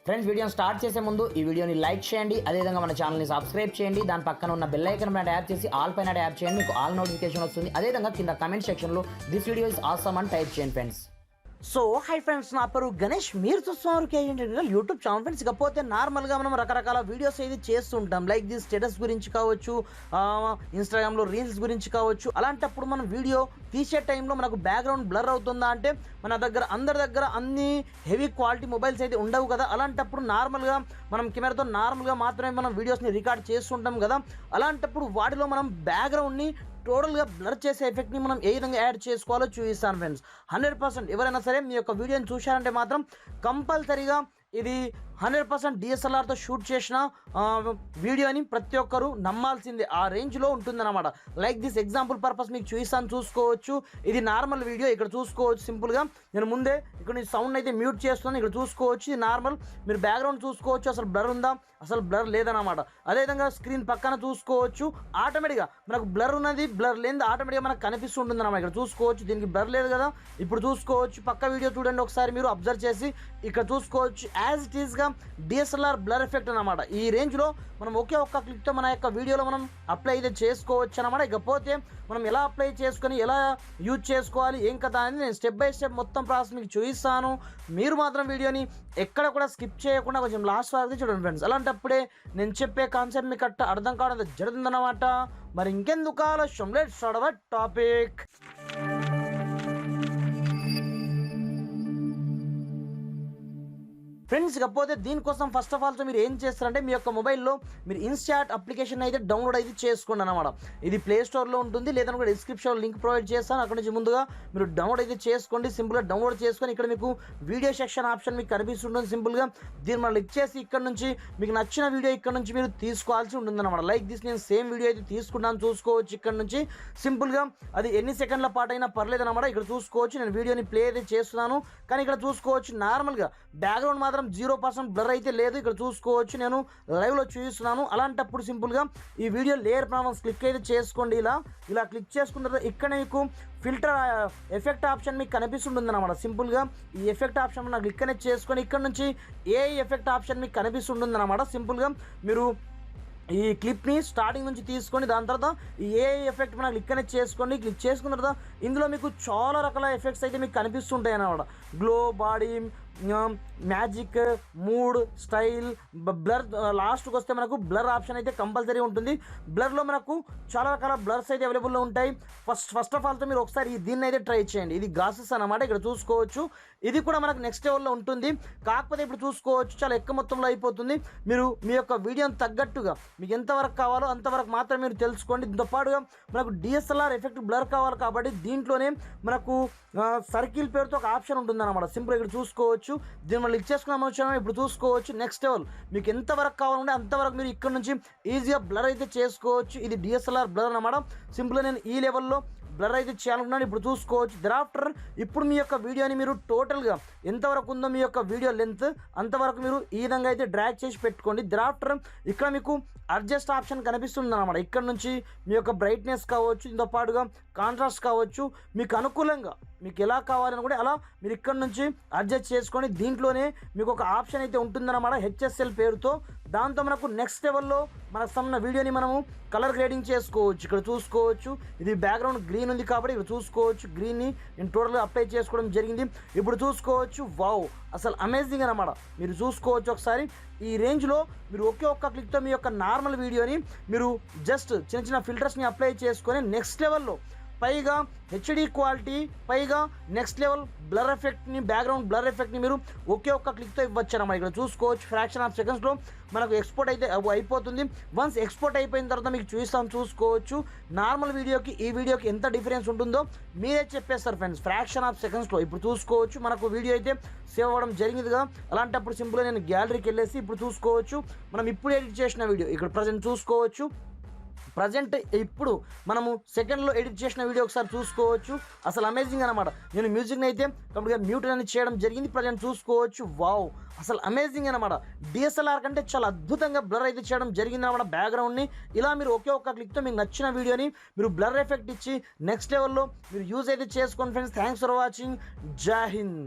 Friends, వీడియోని start చేసే ముందు ఈ వీడియోని లైక్ చేయండి, అదేవిధంగా మన ఛానల్ని సబ్స్క్రైబ్ చేయండి. దాని పక్కన ఉన్న బెల్ ఐకాన్ పైన ట్యాప్ చేసి ఆల్ పైన ట్యాప్ చేయండి, మీకు ఆల్ నోటిఫికేషన్ వస్తుంది. అదేవిధంగా కింద కమెంట్ సెక్షన్లో దిస్ వీడియో ఇస్ ఆసమ్ అని టైప్ చేయండి ఫ్రెండ్స్. సో హై ఫ్రెండ్స్, నా పేరు గణేష్, మీరు చూస్తున్నారు కేఎన్ యూట్యూబ్ ఛానల్. ఫ్రెండ్స్, ఇకపోతే నార్మల్గా మనం రకరకాల వీడియోస్ అయితే చేస్తుంటాం, లైక్ ది స్టేటస్ గురించి కావచ్చు, ఇన్స్టాగ్రామ్లో రీల్స్ గురించి కావచ్చు. అలాంటప్పుడు మనం వీడియో తీసే టైంలో మనకు బ్యాక్గ్రౌండ్ బ్లర్ అవుతుందా అంటే మన దగ్గర అందరి దగ్గర అన్ని హెవీ క్వాలిటీ మొబైల్స్ అయితే ఉండవు కదా. అలాంటప్పుడు నార్మల్గా మనం కెమెరాతో నార్మల్గా మాత్రమే మనం వీడియోస్ని రికార్డ్ చేస్తుంటాం కదా. అలాంటప్పుడు వాటిలో మనం బ్యాక్గ్రౌండ్ని టోటల్గా బ్లర్ చేసే ఎఫెక్ట్ని మనం ఏ విధంగా యాడ్ చేసుకోవాలో చూపిస్తాను ఫ్రెండ్స్. 100% ఎవరైనా సరే మీ యొక్క వీడియోని చూశారంటే మాత్రం కంపల్సరీగా ఇది 100% డిఎస్ఎల్ఆర్తో షూట్ చేసిన వీడియోని ప్రతి ఒక్కరు నమ్మాల్సిందే, ఆ రేంజ్లో ఉంటుందన్నమాట. లైక్ దిస్ ఎగ్జాంపుల్ పర్పస్ మీకు చూపిస్తాను, చూసుకోవచ్చు. ఇది నార్మల్ వీడియో, ఇక్కడ చూసుకోవచ్చు. సింపుల్గా నేను ముందే ఇక్కడ సౌండ్ అయితే మ్యూట్ చేస్తున్నాను, ఇక్కడ చూసుకోవచ్చు. ఇది నార్మల్, మీరు బ్యాక్గ్రౌండ్ చూసుకోవచ్చు, అసలు బ్లర్ ఉందా, అసలు బ్లర్ లేదన్నమాట. అదేవిధంగా స్క్రీన్ పక్కన చూసుకోవచ్చు, ఆటోమేటిక్గా మనకు బ్లర్ ఉన్నది బ్లర్ లేనిది ఆటోమేటిక్గా మనకు కనిపిస్తుంటుంది అన్నమాట. ఇక్కడ చూసుకోవచ్చు, దీనికి బ్లర్ లేదు కదా. ఇప్పుడు చూసుకోవచ్చు, పక్క వీడియో చూడండి ఒకసారి మీరు అబ్జర్వ్ చేసి, ఇక్కడ చూసుకోవచ్చు యాజ్ ఇట్ ఈస్గా డిఎస్ఎల్ఆర్ బ్లర్ ఎఫెక్ట్ అనమాట. ఈ రేంజ్లో మనం ఒకే ఒక్క క్లిక్తో మన యొక్క వీడియోలో మనం అప్లై అయితే చేసుకోవచ్చు అనమాట. ఇకపోతే మనం ఎలా అప్లై చేసుకొని ఎలా యూజ్ చేసుకోవాలి ఏం కదా అని నేను స్టెప్ బై స్టెప్ మొత్తం ప్రాసెస్ మీకు చూపిస్తాను. మీరు మాత్రం వీడియోని ఎక్కడ కూడా స్కిప్ చేయకుండా కొంచెం లాస్ట్ వరకు చూడండి ఫ్రెండ్స్. అలాంటప్పుడే నేను చెప్పే కాన్సెప్ట్ మీకు అర్థం కావడం జరుగుతుందన్నమాట. మరి ఇంకెందుకు ఆలస్యం, let's start our topic. Friends, ఇకపోతే దీనికోసం ఫస్ట్ ఆఫ్ ఆల్ మీరు ఏం చేస్తారంటే మీ యొక్క మొబైల్లో మీరు ఇన్స్టాట్ అప్లికేషన్ అయితే డౌన్లోడ్ అయితే చేసుకోండి అనమాట. ఇది ప్లే స్టోర్లో ఉంటుంది, లేదంటే కూడా డిస్క్రిప్షన్లో లింక్ ప్రొవైడ్ చేస్తాను, అక్కడ నుంచి ముందుగా మీరు డౌన్లోడ్ అయితే చేసుకోండి. సింపుల్గా డౌన్లోడ్ చేసుకొని ఇక్కడ మీకు వీడియో సెక్షన్ ఆప్షన్ మీకు కనిపిస్తుంటుంది. సింపుల్గా దీన్ని మనం క్లిక్ చేసి ఇక్కడ నుంచి మీకు నచ్చిన వీడియో ఇక్కడ నుంచి మీరు తీసుకోవాల్సి ఉంటుంది అనమాట. లైక్ దిస్ నేను సేమ్ వీడియో అయితే తీసుకున్నాను, చూసుకోవచ్చు. ఇక్కడ నుంచి సింపుల్గా అది ఎన్ని సెకండ్ల పాటు అయినా పర్లేదు అనమాట. ఇక్కడ చూసుకోవచ్చు, నేను వీడియోని ప్లే అయితే చేస్తున్నాను, కానీ ఇక్కడ చూసుకోవచ్చు నార్మల్గా బ్యాక్గ్రౌండ్ మాత్రం 0% బ్లర్ అయితే లేదు. ఇక్కడ చూసుకోవచ్చు, నేను లైవ్లో చూపిస్తున్నాను. అలాంటప్పుడు సింపుల్గా ఈ వీడియో లేయర్ ప్రాబ్లమ్స్ క్లిక్ అయితే చేసుకోండి. ఇలా క్లిక్ చేసుకున్న తర్వాత ఇక్కడ మీకు ఫిల్టర్ ఎఫెక్ట్ ఆప్షన్ మీకు కనిపిస్తుంటుంది అనమాట. సింపుల్గా ఈ ఎఫెక్ట్ ఆప్షన్ నాకు క్లిక్ అనేది చేసుకొని ఇక్కడ నుంచి ఏ ఎఫెక్ట్ ఆప్షన్ మీకు కనిపిస్తుంటుంది అనమాట. సింపుల్గా మీరు ఈ క్లిప్ని స్టార్టింగ్ నుంచి తీసుకొని దాని తర్వాత ఏ ఎఫెక్ట్ మనకు క్లిక్ అనేది చేసుకోండి. క్లిక్ చేసుకున్న తర్వాత ఇందులో మీకు చాలా రకాల ఎఫెక్ట్స్ అయితే మీకు కనిపిస్తుంటాయి అన్నమాట. Glow, body, magic, mood, style, blur. లాస్ట్కి వస్తే మనకు బ్లర్ ఆప్షన్ అయితే కంపల్సరీ ఉంటుంది. బ్లర్లో మనకు చాలా రకాల బ్లర్స్ అయితే అవైలబుల్లో ఉంటాయి. ఫస్ట్ ఆఫ్ ఆల్తో మీరు ఒకసారి దీన్ని అయితే ట్రై చేయండి. ఇది గాసెస్ అన్నమాట, ఇక్కడ చూసుకోవచ్చు. ఇది కూడా మనకు నెక్స్ట్ లెవెల్లో ఉంటుంది, కాకపోతే ఇప్పుడు చూసుకోవచ్చు చాలా ఎక్కువ మొత్తంలో అయిపోతుంది. మీరు మీ యొక్క వీడియోని తగ్గట్టుగా మీకు ఎంతవరకు కావాలో అంతవరకు మాత్రం మీరు తెలుసుకోండి. దీంతో పాటుగా మనకు డిఎస్ఎల్ఆర్ ఎఫెక్ట్ బ్లర్ కావాలి కాబట్టి దీంట్లోనే మనకు సర్కిల్ పేరుతో ఒక ఆప్షన్ ఉంటుందన్నమాట. సింపుల్ ఇక్కడ చూసుకోవచ్చు, దీన్ని మనం క్లిక్ చేసుకున్నాము. ఇప్పుడు చూసుకోవచ్చు నెక్స్ట్ లెవెల్ మీకు ఎంతవరకు కావాలంటే అంతవరకు మీరు ఇక్కడ నుంచి ఈజీగా బ్లర్ అయితే చేసుకోవచ్చు. ఇది డిఎస్ఎల్ఆర్ బ్లర్ అన్నమాట. సింపుల్గా నేను ఈ లెవెల్లో బ్లర్ అయితే చేయాలనుకున్నాను. ఇప్పుడు చూసుకోవచ్చు థెరాఫ్టర్ ఇప్పుడు మీ యొక్క వీడియోని మీరు టోటల్గా ఎంతవరకు ఉందో మీ యొక్క వీడియో లెంత్ అంతవరకు మీరు ఈ విధంగా అయితే డ్రాగ్ చేసి పెట్టుకోండి. థెరాఫ్టర్ ఇక్కడ మీకు అడ్జస్ట్ ఆప్షన్ కనిపిస్తుంది అన్నమాట. ఇక్కడ నుంచి మీ యొక్క బ్రైట్నెస్ కావచ్చు, దీంతో పాటుగా కాంట్రాస్ట్ కావచ్చు, మీకు అనుకూలంగా మీకు ఎలా కావాలని కూడా అలా మీరు ఇక్కడ నుంచి అడ్జస్ట్ చేసుకొని దీంట్లోనే మీకు ఒక ఆప్షన్ అయితే ఉంటుందన్నమాట HSL పేరుతో. దాంతో మనకు నెక్స్ట్ లెవెల్లో మనకు సంబంధించిన వీడియోని మనము కలర్ గ్రేడింగ్ చేసుకోవచ్చు. ఇక్కడ చూసుకోవచ్చు, ఇది బ్యాక్గ్రౌండ్ గ్రీన్ ఉంది కాబట్టి ఇక్కడ చూసుకోవచ్చు గ్రీన్ని నేను టోటల్గా అప్లై చేసుకోవడం జరిగింది. ఇప్పుడు చూసుకోవచ్చు, వావ్ అసలు అమేజింగ్ అన్నమాట. మీరు చూసుకోవచ్చు ఒకసారి ఈ రేంజ్లో మీరు ఒకే ఒక్క క్లిక్తో మీ యొక్క నార్మల్ వీడియోని మీరు జస్ట్ చిన్న చిన్న ఫిల్టర్స్ని అప్లై చేసుకొని నెక్స్ట్ లెవెల్లో పైగా హెచ్డి క్వాలిటీ, పైగా నెక్స్ట్ లెవెల్ బ్లర్ ఎఫెక్ట్ని, బ్యాక్గ్రౌండ్ బ్లర్ ఎఫెక్ట్ని మీరు ఒకే ఒక్క క్లిక్తో ఇవ్వచ్చు అన్నమాట. ఇక్కడ చూసుకోవచ్చు ఫ్రాక్షన్ ఆఫ్ సెకండ్స్లో మనకు ఎక్స్పోర్ట్ అయితే అయిపోతుంది. వన్స్ ఎక్స్పోర్ట్ అయిపోయిన తర్వాత మీకు చూసుకోవచ్చు నార్మల్ వీడియోకి ఈ వీడియోకి ఎంత డిఫరెన్స్ ఉంటుందో మీరే చెప్పేస్తారు ఫ్రెండ్స్, ఫ్రాక్షన్ ఆఫ్ సెకండ్స్లో. ఇప్పుడు చూసుకోవచ్చు మనకు వీడియో అయితే సేవ్ అవ్వడం జరిగింది కదా. అలాంటప్పుడు సింపుల్గా నేను గ్యాలరీకి వెళ్ళేసి ఇప్పుడు చూసుకోవచ్చు మనం ఇప్పుడు ఎడిట్ చేసిన వీడియో ఇక్కడ ప్రజెంట్ చూసుకోవచ్చు. ప్రజెంట్ ఇప్పుడు మనము సెకండ్లో ఎడిట్ చేసిన వీడియో ఒకసారి చూసుకోవచ్చు. అసలు అమేజింగ్ అనమాట. నేను మ్యూజిక్ని అయితే కంప్లీట్గా మ్యూట్ అని చేయడం జరిగింది. ప్రజెంట్ చూసుకోవచ్చు, వావ్ అసలు అమేజింగ్ అనమాట. డిఎస్ఎల్ఆర్ కంటే చాలా అద్భుతంగా బ్లర్ అయితే చేయడం జరిగింది అనమాట బ్యాక్గ్రౌండ్ని. ఇలా మీరు ఒకే ఒక్క క్లిక్తో మీకు నచ్చిన వీడియోని మీరు బ్లర్ ఎఫెక్ట్ ఇచ్చి నెక్స్ట్ లెవెల్లో మీరు యూజ్ అయితే చేసుకోండి ఫ్రెండ్స్. Thanks for watching. జై హింద్.